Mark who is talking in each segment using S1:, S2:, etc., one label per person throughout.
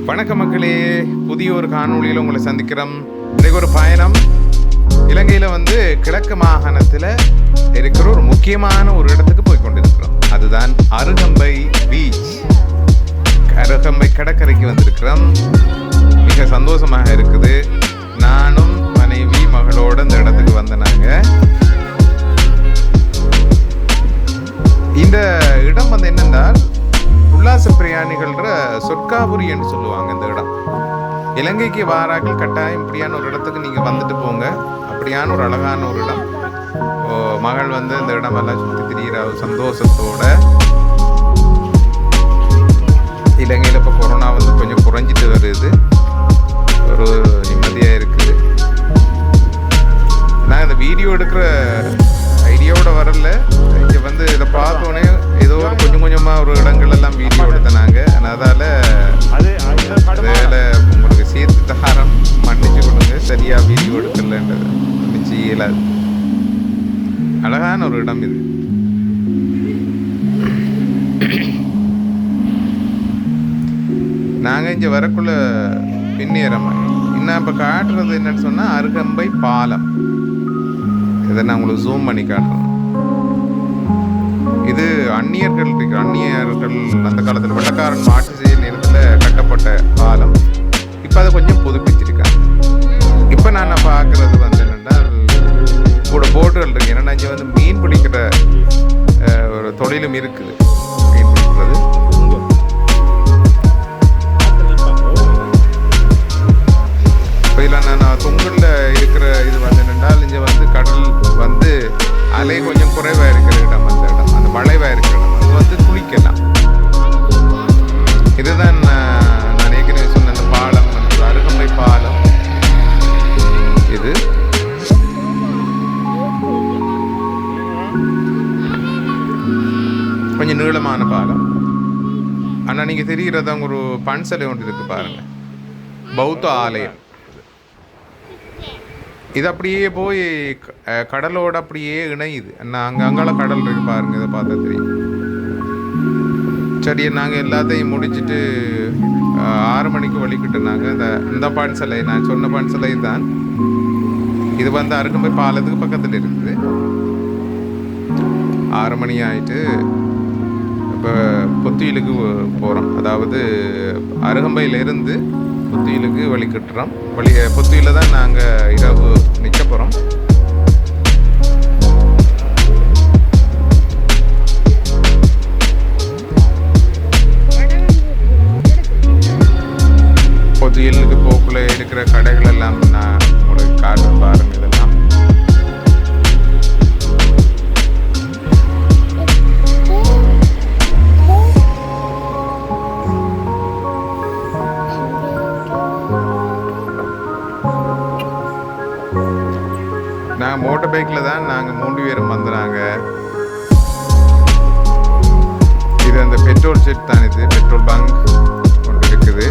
S1: வணக்கம் மக்களே, புதிய ஒரு காணொளியில் உங்களை சந்திக்கிறோம். இன்றைக்கு ஒரு பயணம். இலங்கையில் கிழக்கு மாகாணத்தில் இருக்கிற ஒரு முக்கியமான ஒரு இடத்துக்கு போய் கொண்டிருக்கிறோம். அதுதான் அருகம்பை பீச். அருகம்பை கடற்கரைக்கு வந்திருக்கிறோம். மிக சந்தோஷமாக இருக்குது. நானும் மனைவி மகளோடு இந்த இடத்துக்கு வந்தனாங்க. இந்த இடம் என்னென்றால் உல்லாச பிரயாணிகள்ன்ற சொர்க்காபுரி என்று சொல்லுவாங்க. இந்த இடம் இலங்கைக்கு வாராக்கள் கட்டாயம் இப்படியான ஒரு இடத்துக்கு நீங்கள் வந்துட்டு போங்க. அப்படியான ஒரு அழகான ஒரு இடம். மகள் இந்த இடமெல்லாம் சுற்றி திரிகிற சந்தோஷத்தோட. இலங்கையில் இப்போ கொரோனா கொஞ்சம் குறைஞ்சிட்டு வருது. ஒரு நிம்மதியாக இருக்குது. நான் இந்த வீடியோ எடுக்கிற ஐடியாவோட வரல. இங்கே இதை பார்த்தோன்னே ஏதோ ஒரு கொஞ்சம் கொஞ்சமாக ஒரு இடங்கள் எல்லாம் வீடியோ எடுத்தனாங்க. அதால் அதில் உங்களுக்கு சேர்த்து தகாரம் மன்னிச்சு கொடுங்க. சரியாக வீடியோ எடுக்கலன்றது மன்னிச்சு இயலாது. அழகான ஒரு இடம் இது. நாங்கள் இங்கே வரக்குள்ள பின்னேறமா இன்னும் இப்போ காட்டுறது என்னன்னு சொன்னால் அருகம்பை பாலம். இதை நான் உங்களுக்கு ஜூம் பண்ணி காட்டுறேன். இது அந்நியர்கள் அந்த காலத்தில் வெள்ளக்காரன் ஆட்சி செய்ய நேரத்தில் கட்டப்பட்ட பாலம். இப்போ அதை கொஞ்சம் புதுப்பிச்சிருக்காங்க. இப்போ நான் பார்க்குறது என்னென்றால் கூட போட்டுகள் இருக்கு. ஏன்னா இங்கே மீன் பிடிக்கிற ஒரு தொழிலும் இருக்குது. மீன் பிடிக்கிறது இப்போ இதில் நான் தொங்கலில் இருக்கிற இது என்னென்றால் இங்கே கடல் அலை கொஞ்சம் குறைவாக இருக்கிற இடம். அந்த இடம் அந்த வளைவாக இருக்கிற இடம் அது குளிக்கலாம். இதுதான் நான் ஏற்கனவே சொன்ன அந்த பாலம், அருகம்பை பாலம். இது கொஞ்சம் நீளமான பாலம். ஆனால் நீங்கள் தெரிகிறதா ஒரு பன்சலை ஒன்று இருக்கு பாருங்க, பௌத்த ஆலயம். இது அப்படியே போய் கடலோட அப்படியே இணையுது. அங்கால கடல் இருக்கு பாருங்க. இதை பார்த்தா தெரியும். சரி, நாங்கள் எல்லாத்தையும் முடிச்சுட்டு 6 மணிக்கு வலிக்கிட்டுனாங்க. இந்த பான்சலை நான் சொன்ன பான்சலை தான். இது அருகம்பை பாலத்துக்கு பக்கத்தில் இருக்குது. 6 மணி ஆயிட்டு இப்போ புத்துயிலுக்கு போகிறோம். அதாவது அருகம்பையிலிருந்து புத்துயிலுக்கு வலிக்கிட்டுறோம். புத்துயில தான் நாங்கள் இரவு நிற்க போகிறோம். புத்துயிலுக்கு போக்குள்ள இருக்கிற கடைகள் எல்லாம் நான் உங்களுக்கு காட்டு பாருங்க. இதெல்லாம் நாங்கள் மோட்டர் பைக்கில் தான் நாங்கள் 3 பேரும் வந்துடுறாங்க. இது அந்த பெட்ரோல் செட் தான். இது பெட்ரோல் பங்க் கொண்டு இருக்குது.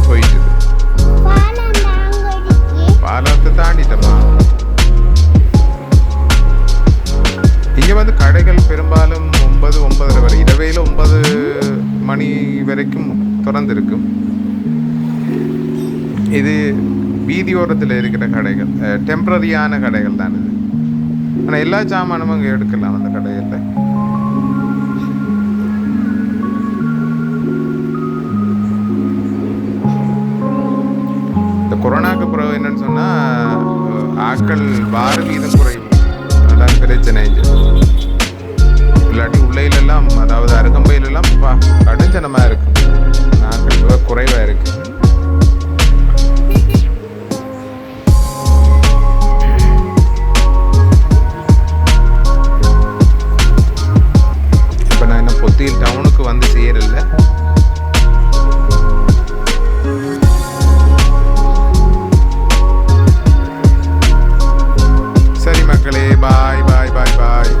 S1: போயிட்டு பாலத்தை தாண்டிட்டோமா. இங்கே கடைகள் பெரும்பாலும் 9-9:30 வரை, இரவையில் 9 மணி வரைக்கும் திறந்திருக்கும். இது வீதியோரத்தில் இருக்கிற கடைகள், டெம்பரரியான கடைகள் தான் இது. ஆனால் எல்லா சாமானும் அங்கே எடுக்கலாம் அந்த கடைகளில். இந்த கொரோனாக்கு பிறகு என்னன்னு சொன்னால் ஆட்கள் வார வீதம் குறைவு. அதான் பிரச்சனை. இல்லாட்டி உள்ளையிலெல்லாம், அதாவது அருகம்பையிலெல்லாம் கடுஞ்சனமாக இருக்கும். நாட்கள் குறைவாக இருக்கு. இப்போ நான் இன்னும் புத்தியில் டவுனுக்கு சேரல. சரி மக்களே, பாய் பாய் பாய் பாய்.